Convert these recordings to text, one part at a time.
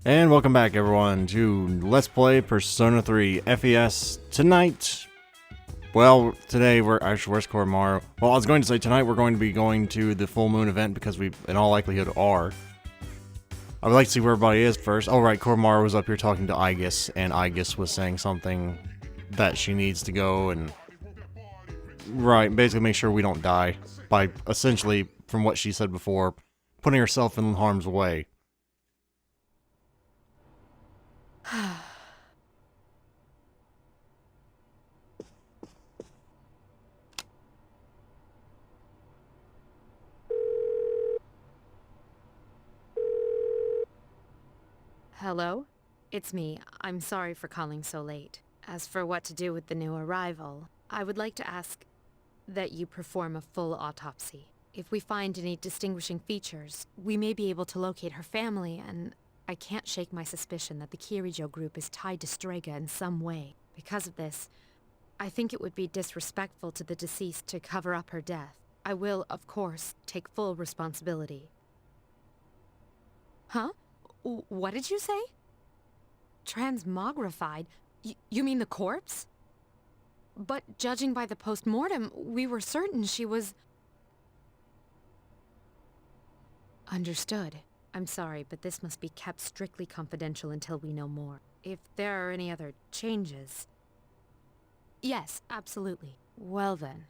And welcome back everyone to Let's Play Persona 3 FES. Tonight, well, today where's Koromaru? Well, I was going to say tonight we're going to be going to the full moon event because we, in all likelihood, are. I would like to see where everybody is first. Oh right, Koromaru was up here talking to Aegis, and Aegis was saying something that she needs to go and... Right, basically make sure we don't die by, essentially, from what she said before, putting herself in harm's way. Hello? It's me. I'm sorry for calling so late. As for what to do with the new arrival, I would like to ask that you perform a full autopsy. If we find any distinguishing features, we may be able to locate her family, and I can't shake my suspicion that the Kirijo group is tied to Strega in some way. Because of this, I think it would be disrespectful to the deceased to cover up her death. I will, of course, take full responsibility. Huh? What did you say? Transmogrified? You mean the corpse? But judging by the post-mortem, we were certain she was... Understood. I'm sorry, but this must be kept strictly confidential until we know more. If there are any other changes... Yes, absolutely. Well then.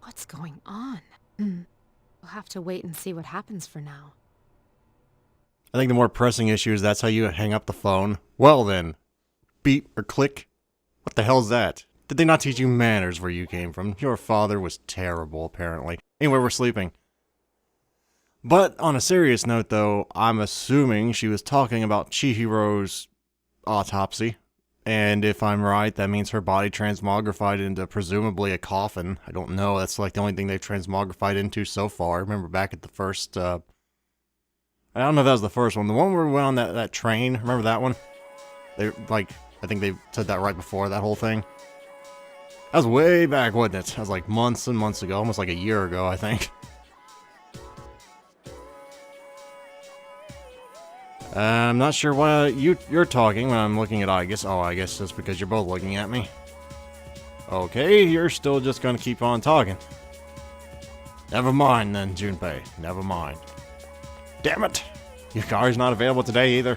What's going on? We'll have to wait and see what happens for now. I think the more pressing issue is that's how you hang up the phone. Well then, beep or click. What the hell's that? Did they not teach you manners where you came from? Your father was terrible, apparently. Anyway, we're sleeping. But on a serious note, though, I'm assuming she was talking about Chihiro's autopsy. And if I'm right, that means her body transmogrified into presumably a coffin. I don't know, that's like the only thing they've transmogrified into so far. I remember back at the first, I don't know if that was the first one. The one where we went on that train, remember that one? They, like, I think they said that right before that whole thing. That was way back, wasn't it? That was like months and months ago, almost like a year ago, I think. I'm not sure why you're talking when I'm looking at Aegis. Oh, I guess that's because you're both looking at me. Okay, you're still just gonna keep on talking. Never mind then, Junpei. Never mind. Damn it! Your car's not available today either.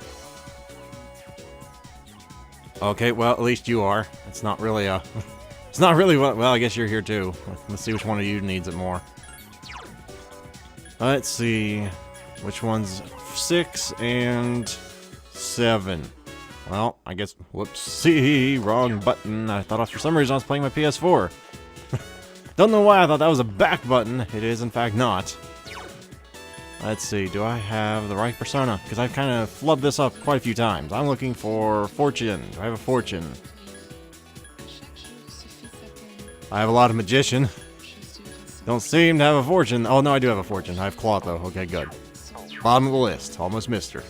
Okay, well, at least you are. It's not really a... It's not really what... Well, I guess you're here too. Let's see which one of you needs it more. Let's see... Which one's 6 and 7? Well, I guess... Whoopsie! Wrong button. I thought for some reason I was playing my PS4. Don't know why I thought that was a back button. It is, in fact, not. Let's see, do I have the right persona? Because I've kind of flubbed this up quite a few times. I'm looking for Fortune. Do I have a Fortune? I have a lot of Magician. Don't seem to have a Fortune. Oh, no, I do have a Fortune. I have Claw, though. Okay, good. Bottom of the list. Almost missed her.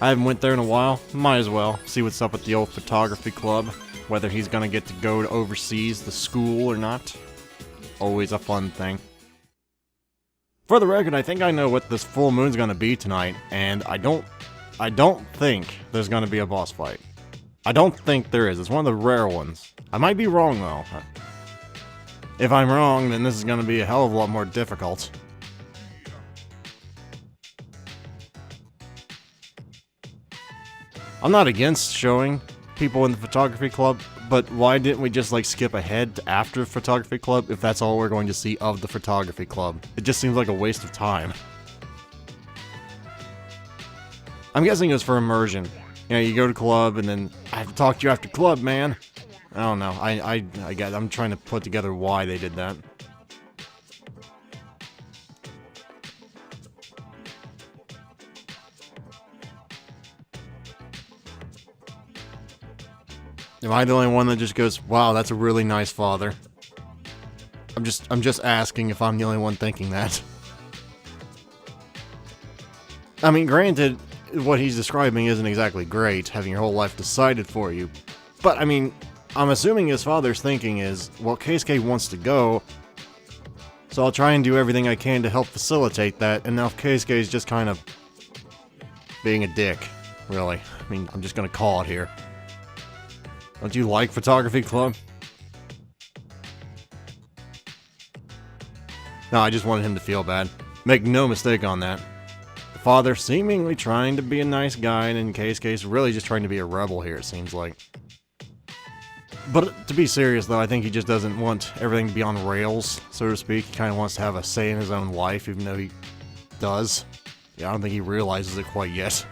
I haven't went there in a while. Might as well. See what's up with the old photography club. Whether he's gonna get to go to overseas, the school, or not. Always a fun thing. For the record, I think I know what this full moon's gonna be tonight, and I don't think there's gonna be a boss fight. I don't think there is. It's one of the rare ones. I might be wrong, though. If I'm wrong, then this is gonna be a hell of a lot more difficult. I'm not against showing people in the photography club, but why didn't we just like skip ahead to after photography club if that's all we're going to see of the photography club? It just seems like a waste of time. I'm guessing it was for immersion. You know, you go to club and then I have to talk to you after club, man. I don't know. I'm trying to put together why they did that. Am I the only one that just goes, wow, that's a really nice father? I'm just asking if I'm the only one thinking that. I mean, granted, what he's describing isn't exactly great, having your whole life decided for you. But, I mean, I'm assuming his father's thinking is, well, Keisuke wants to go, so I'll try and do everything I can to help facilitate that, and now Keisuke is just kind of being a dick, really. I mean, I'm just gonna call it here. Don't you like photography club? No, I just wanted him to feel bad. Make no mistake on that. The father seemingly trying to be a nice guy, and in Keisuke's really just trying to be a rebel here, it seems like. But to be serious, though, I think he just doesn't want everything to be on rails, so to speak. He kind of wants to have a say in his own life, even though he does. Yeah, I don't think he realizes it quite yet.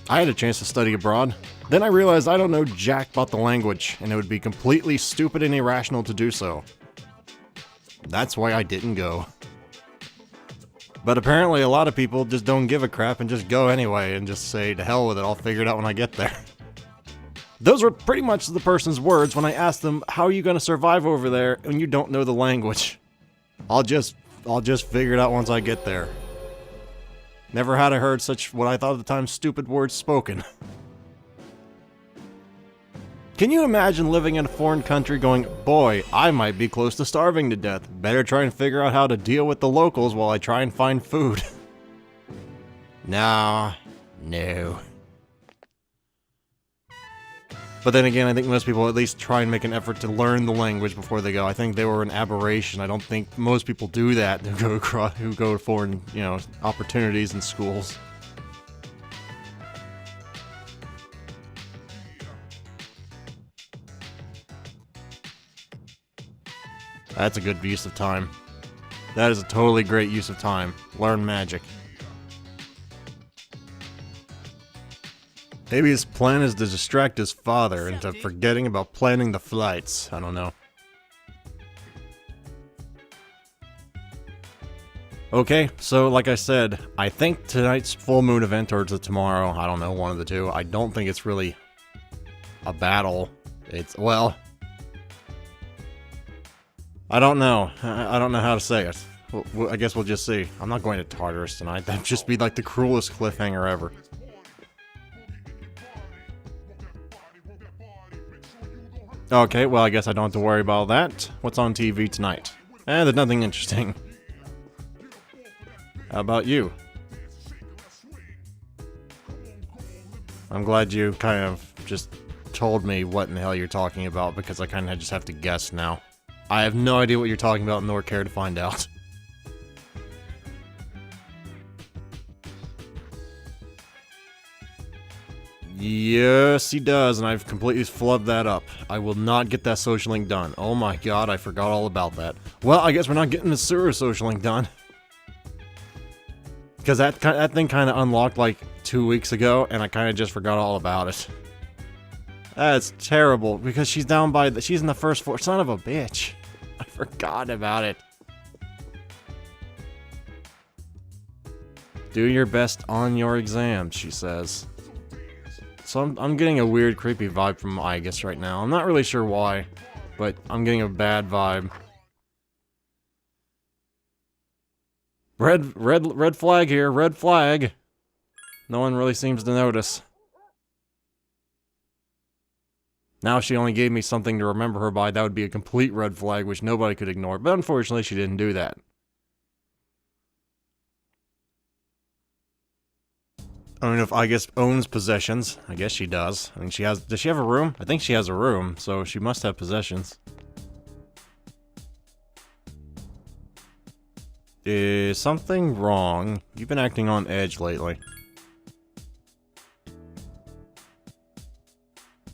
I had a chance to study abroad. Then I realized I don't know jack about the language, and it would be completely stupid and irrational to do so. That's why I didn't go. But apparently a lot of people just don't give a crap and just go anyway and just say, to hell with it, I'll figure it out when I get there. Those were pretty much the person's words when I asked them, how are you going to survive over there when you don't know the language? I'll just figure it out once I get there. Never had I heard such what I thought at the time stupid words spoken. Can you imagine living in a foreign country going, boy, I might be close to starving to death. Better try and figure out how to deal with the locals while I try and find food. Nah, no. But then again, I think most people at least try and make an effort to learn the language before they go. I think they were an aberration. I don't think most people do that who go to foreign, opportunities in schools. That's a good use of time. That is a totally great use of time. Learn magic. Maybe his plan is to distract his father into forgetting about planning the flights. I don't know. Okay, so like I said, I think tonight's full moon event, or it's tomorrow, I don't know, one of the two. I don't think it's really a battle. Well, I don't know. I don't know how to say it. I guess we'll just see. I'm not going to Tartarus tonight. That'd just be like the cruelest cliffhanger ever. Okay, well, I guess I don't have to worry about that. What's on TV tonight? There's nothing interesting. How about you? I'm glad you kind of just told me what in the hell you're talking about, because I kind of just have to guess now. I have no idea what you're talking about, nor care to find out. Yes, he does, and I've completely flubbed that up. I will not get that social link done. Oh my god, I forgot all about that. Well, I guess we're not getting the sewer social link done. Because that thing kind of unlocked like 2 weeks ago, and I kind of just forgot all about it. That's terrible, because she's down by she's in the first floor. Son of a bitch. I forgot about it. Do your best on your exams, she says. So I'm getting a weird, creepy vibe from Aigis right now. I'm not really sure why, but I'm getting a bad vibe. Red flag here, red flag. No one really seems to notice. Now if she only gave me something to remember her by, that would be a complete red flag, which nobody could ignore. But unfortunately, she didn't do that. I don't know if Aigis owns possessions. I guess she does. I mean, she has... Does she have a room? I think she has a room, so she must have possessions. Is something wrong? You've been acting on edge lately.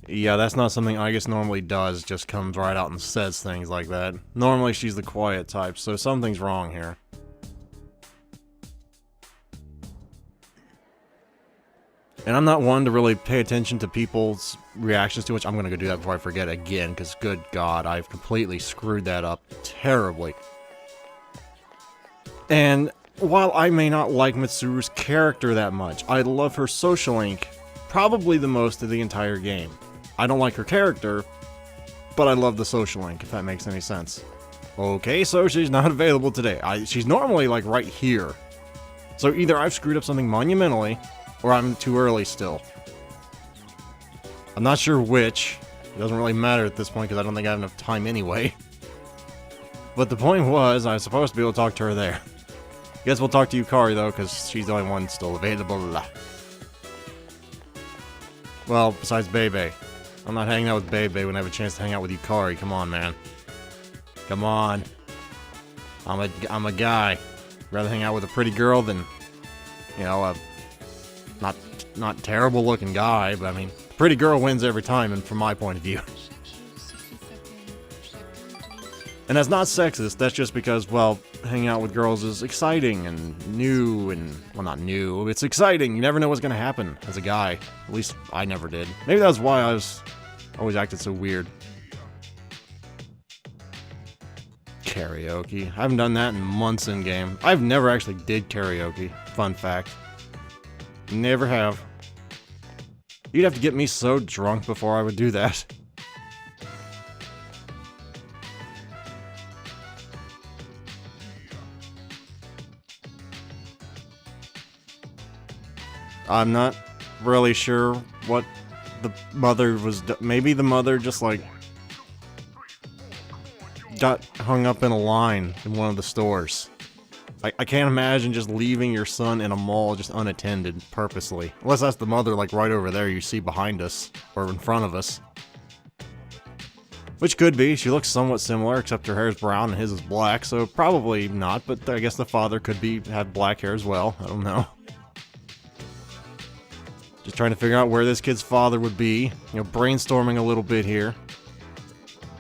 Yeah, that's not something Aigis normally does, just comes right out and says things like that. Normally she's the quiet type, so something's wrong here. And I'm not one to really pay attention to people's reactions to which I'm gonna go do that before I forget again, because good god, I've completely screwed that up terribly. And while I may not like Mitsuru's character that much, I love her social link probably the most of the entire game. I don't like her character, but I love the social link, if that makes any sense. Okay, so she's not available today. She's normally, like, right here. So either I've screwed up something monumentally, Or I'm too early still. I'm not sure which. It doesn't really matter at this point because I don't think I have enough time anyway. But the point was, I was supposed to be able to talk to her there. Guess we'll talk to Yukari though, because she's the only one still available. Well, besides Bebe. I'm not hanging out with Bebe when I have a chance to hang out with Yukari. Come on, man. Come on. I'm a guy. Rather hang out with a pretty girl than, you know, a not terrible looking guy, but I mean, pretty girl wins every time, and from my point of view. And that's not sexist, that's just because, well, hanging out with girls is exciting and new and, well, not new, it's exciting. You never know what's gonna happen as a guy. At least I never did. Maybe that's why I was always acted so weird. Karaoke. I haven't done that in months in game. I've never actually did karaoke. Fun fact. Never have. You'd have to get me so drunk before I would do that. I'm not really sure what the mother was maybe the mother just like got hung up in a line in one of the stores. I can't imagine just leaving your son in a mall just unattended purposely. Unless that's the mother like right over there you see behind us or in front of us. Which could be. She looks somewhat similar except her hair is brown and his is black, so probably not, but I guess the father could have black hair as well. I don't know. Just trying to figure out where this kid's father would be. You know, brainstorming a little bit here.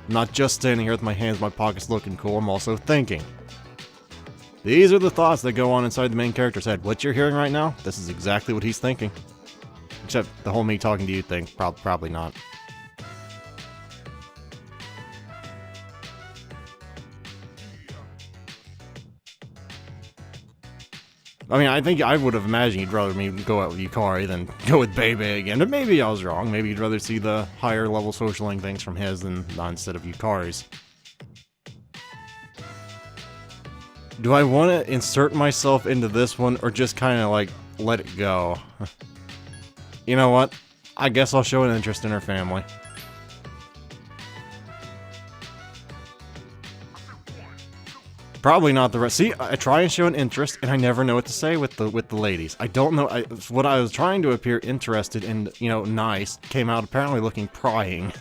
I'm not just standing here with my hands in my pockets looking cool, I'm also thinking. These are the thoughts that go on inside the main character's head. What you're hearing right now, this is exactly what he's thinking. Except the whole me talking to you thing, probably not. I mean, I think I would have imagined you'd rather me go out with Yukari than go with Bebe again, but maybe I was wrong. Maybe you'd rather see the higher level socialing things from his than instead of Yukari's. Do I want to insert myself into this one or just kind of like let it go? You know what? I guess I'll show an interest in her family. Probably not the rest. See, I try and show an interest, and I never know what to say with the ladies. I don't know. What I was trying to appear interested in, you know, nice, came out apparently looking prying.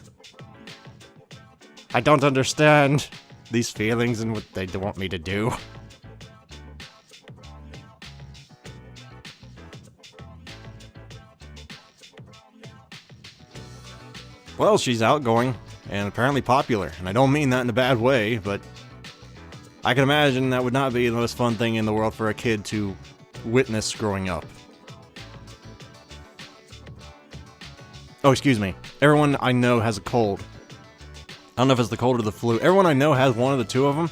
I don't understand these feelings and what they want me to do. Well, she's outgoing and apparently popular, and I don't mean that in a bad way, but I can imagine that would not be the most fun thing in the world for a kid to witness growing up. Oh, excuse me. Everyone I know has a cold. I don't know if it's the cold or the flu. Everyone I know has one of the two of them,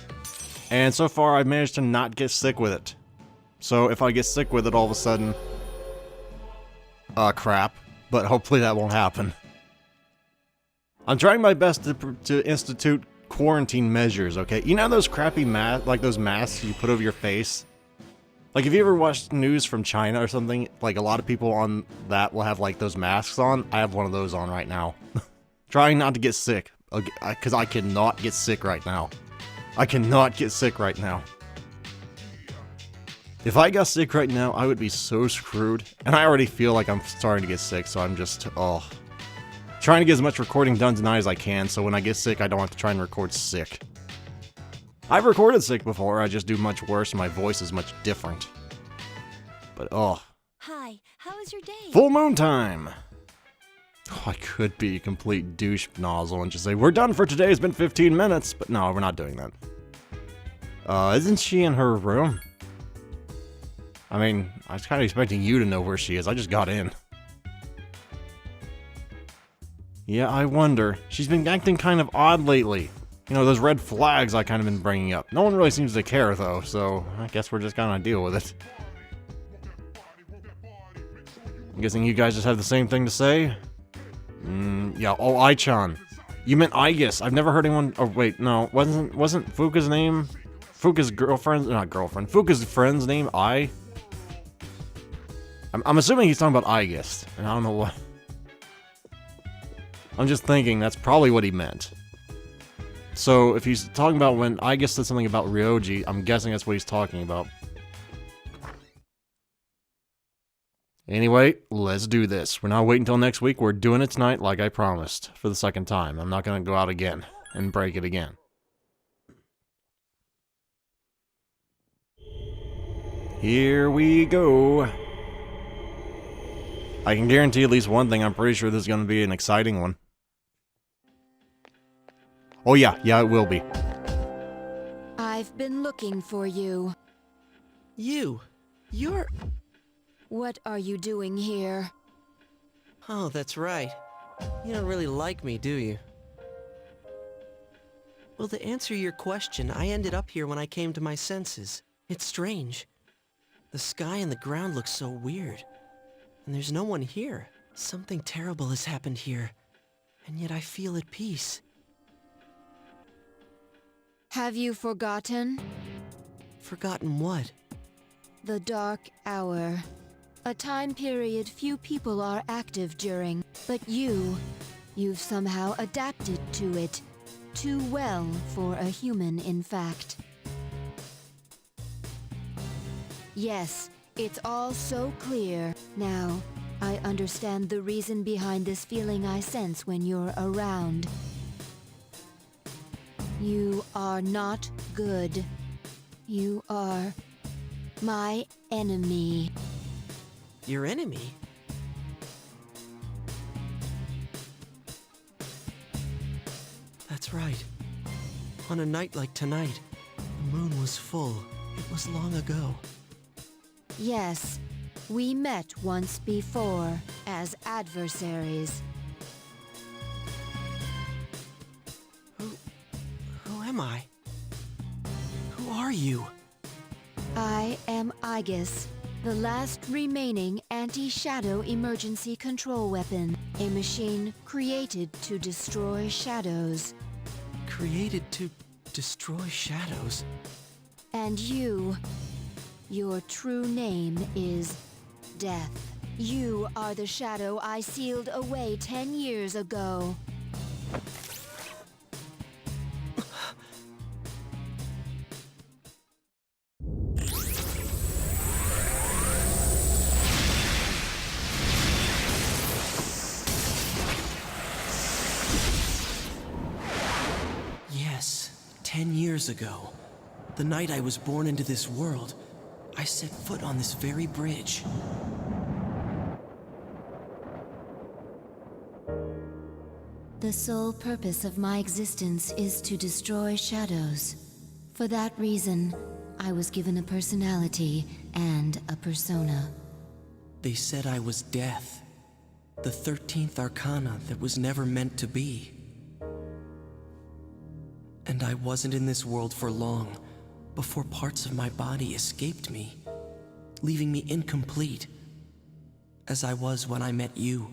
and so far I've managed to not get sick with it. So if I get sick with it all of a sudden, crap. But hopefully that won't happen. I'm trying my best to institute quarantine measures, okay? You know those crappy like those masks you put over your face? Like, have you ever watched news from China or something? Like, a lot of people on that will have, like, those masks on. I have one of those on right now. Trying not to get sick. Because I cannot get sick right now. I cannot get sick right now. If I got sick right now, I would be so screwed. And I already feel like I'm starting to get sick, so I'm just, trying to get as much recording done tonight as I can, so when I get sick, I don't have to try and record sick. I've recorded sick before, I just do much worse, and my voice is much different. But, Hi, how was your day? Full moon time! Oh, I could be a complete douche nozzle and just say, we're done for today, it's been 15 minutes, but no, we're not doing that. Isn't she in her room? I mean, I was kind of expecting you to know where she is, I just got in. Yeah, I wonder. She's been acting kind of odd lately. You know, those red flags I kind of been bringing up. No one really seems to care, though, so I guess we're just gonna deal with it. I'm guessing you guys just have the same thing to say? Yeah, oh, Ai-chan. You meant Aigis. I've never heard anyone... Oh, wait, no. Wasn't Fuka's name... Fuka's girlfriend... Not girlfriend. Fuka's friend's name I I'm assuming he's talking about Aigist, and I don't know what. I'm just thinking that's probably what he meant. So if he's talking about when Aigist said something about Ryoji, I'm guessing that's what he's talking about. Anyway, let's do this. We're not waiting until next week. We're doing it tonight like I promised for the second time. I'm not going to go out again and break it again. Here we go. I can guarantee at least one thing. I'm pretty sure this is going to be an exciting one. Oh yeah, it will be. I've been looking for you. You're... What are you doing here? Oh, that's right. You don't really like me, do you? Well, to answer your question, I ended up here when I came to my senses. It's strange. The sky and the ground look so weird. And there's no one here. Something terrible has happened here. And yet I feel at peace. Have you forgotten? Forgotten what? The Dark Hour. A time period few people are active during. But you've somehow adapted to it. Too well for a human, in fact. Yes, it's all so clear. Now, I understand the reason behind this feeling I sense when you're around. You are not good. You are my enemy. Your enemy? That's right. On a night like tonight, the moon was full. It was long ago. Yes, we met once before as adversaries. Who am I? Who are you? I am Aigis, the last remaining anti-shadow emergency control weapon. A machine created to destroy shadows. Created to destroy shadows? And you, your true name is Death. You are the shadow I sealed away 10 years ago. Yes, 10 years ago. The night I was born into this world, I set foot on this very bridge. The sole purpose of my existence is to destroy shadows. For that reason, I was given a personality and a persona. They said I was death. The 13th arcana that was never meant to be. And I wasn't in this world for long before parts of my body escaped me, leaving me incomplete, as I was when I met you.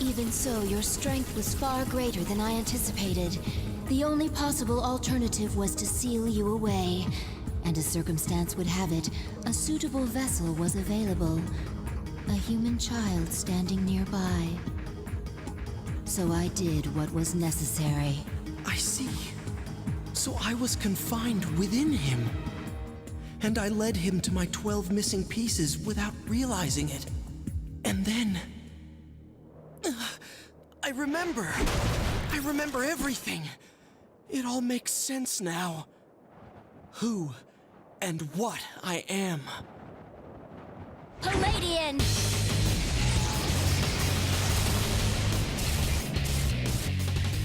Even so, your strength was far greater than I anticipated. The only possible alternative was to seal you away. And as circumstance would have it, a suitable vessel was available. A human child standing nearby. So I did what was necessary. I see. So I was confined within him. And I led him to my 12 missing pieces without realizing it. And then... I remember everything. It all makes sense now. Who and what I am. Palladian!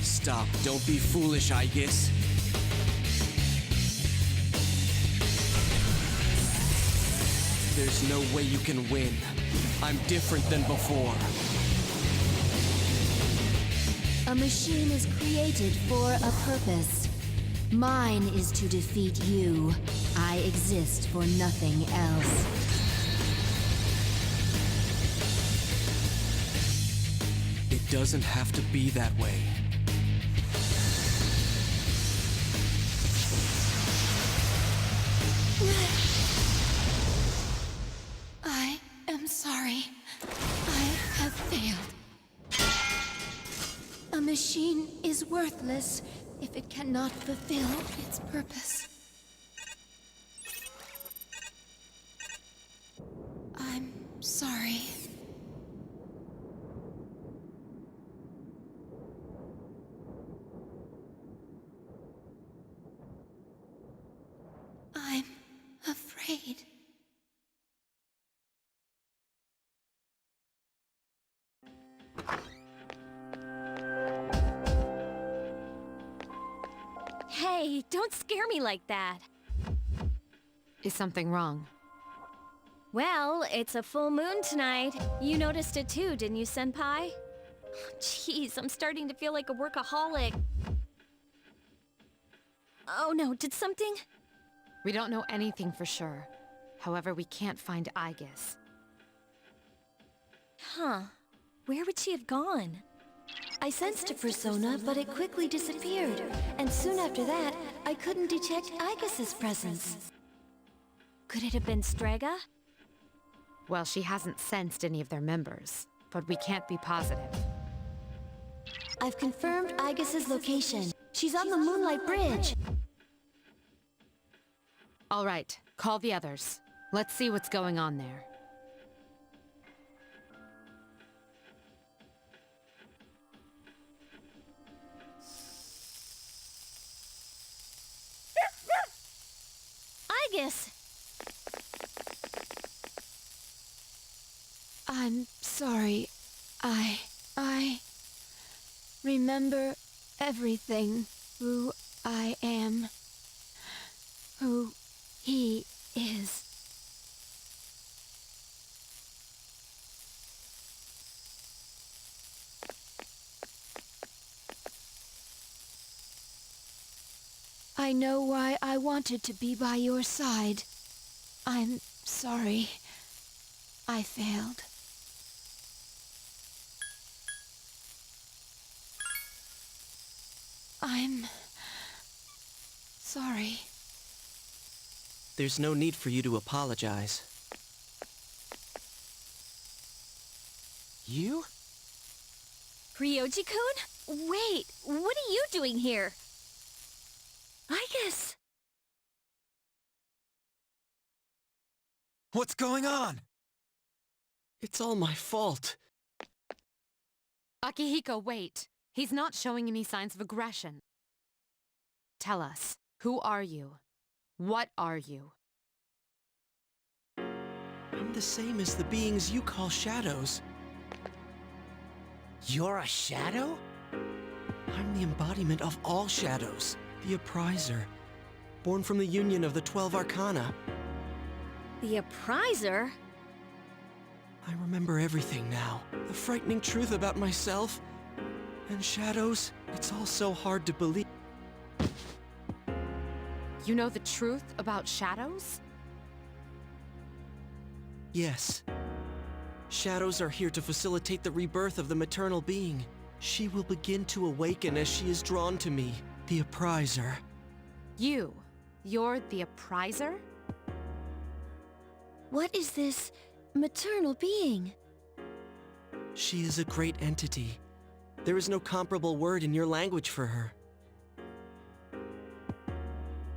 Stop, don't be foolish, Aigis. There's no way you can win. I'm different than before. A machine is created for a purpose. Mine is to defeat you. I exist for nothing else. It doesn't have to be that way. machine is worthless if it cannot fulfill its purpose. I'm sorry. I'm afraid. Hey, don't scare me like that. Is something wrong? Well, it's a full moon tonight. You noticed it too, didn't you, Senpai? Jeez, I'm starting to feel like a workaholic. Oh no, did something? We don't know anything for sure. However, we can't find Aegis. Huh. Where would she have gone? I sensed a persona, but it quickly disappeared. And soon after that, I couldn't detect Aegis's presence. Could it have been Strega? Well, she hasn't sensed any of their members, but we can't be positive. I've confirmed Aegis's location. She's on the Moonlight Bridge. All right, call the others. Let's see what's going on there. Aegis! I'm sorry. I remember everything. Who I am. Who he is. I know why I wanted to be by your side. I'm sorry. I failed. I'm sorry. There's no need for you to apologize. You? Ryoji-kun? Wait, what are you doing here? Aegis! What's going on? It's all my fault. Akihiko, wait. He's not showing any signs of aggression. Tell us, who are you? What are you? I'm the same as the beings you call shadows. You're a shadow? I'm the embodiment of all shadows. The Appriser. Born from the union of the 12 Arcana. The Appriser? I remember everything now. The frightening truth about myself. And shadows. It's all so hard to believe. You know the truth about shadows? Yes. Shadows are here to facilitate the rebirth of the maternal being. She will begin to awaken as she is drawn to me, the Appriser. You're the Appriser? What is this maternal being? She is a great entity. There is no comparable word in your language for her.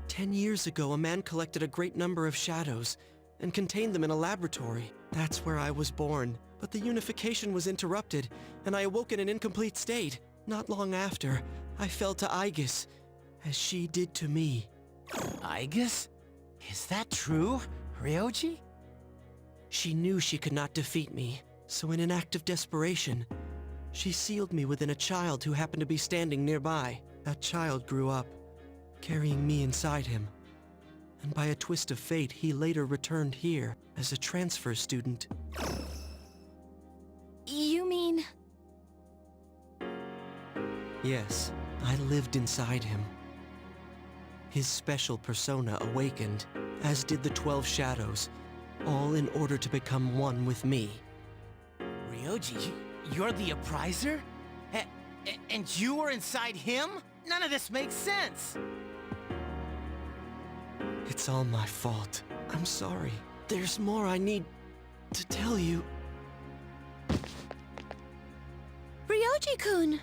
10 years ago, a man collected a great number of shadows and contained them in a laboratory. That's where I was born. But the unification was interrupted, and I awoke in an incomplete state. Not long after, I fell to Aegis, as she did to me. Aegis? Is that true, Ryoji? She knew she could not defeat me, so in an act of desperation, she sealed me within a child who happened to be standing nearby. That child grew up, carrying me inside him. And by a twist of fate, he later returned here as a transfer student. You mean... Yes, I lived inside him. His special persona awakened, as did the 12 shadows, all in order to become one with me. Ryoji, you're the Appriser? And you were inside him? None of this makes sense! It's all my fault. I'm sorry. There's more I need to tell you. Ryoji-kun!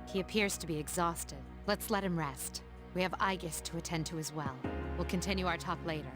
He appears to be exhausted. Let's let him rest. We have Aegis to attend to as well. We'll continue our talk later.